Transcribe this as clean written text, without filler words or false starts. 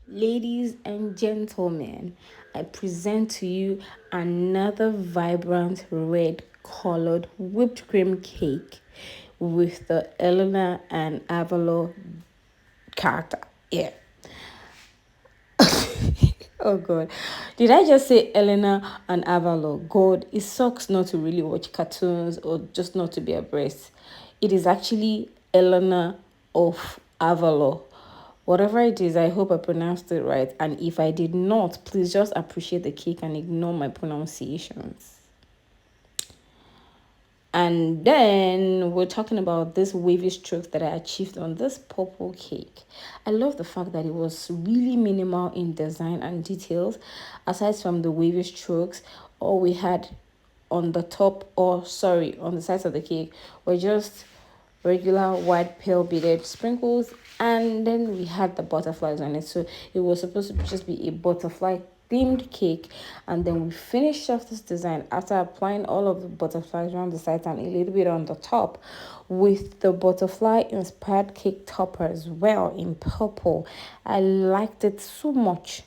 Ladies and gentlemen, I present to you another vibrant red colored whipped cream cake with the Eleanor and Avalo character. Yeah. Oh God. Did I just say Eleanor and Avalo? God, it sucks not to really watch cartoons or just not to be abreast. It is actually Eleanor of Avalo. Whatever it is, I hope I pronounced it right. And if I did not, please just appreciate the cake and ignore my pronunciations. And then we're talking about this wavy strokes that I achieved on this purple cake. I love the fact that it was really minimal in design and details. Aside from the wavy strokes, all we had on the top, or sorry, on the sides of the cake were just regular white pale beaded sprinkles, and then we had the butterflies on it. So it was supposed to just be a butterfly themed cake, and then we finished off this design after applying all of the butterflies around the sides and a little bit on the top with the butterfly inspired cake topper as well in purple. I liked it so much.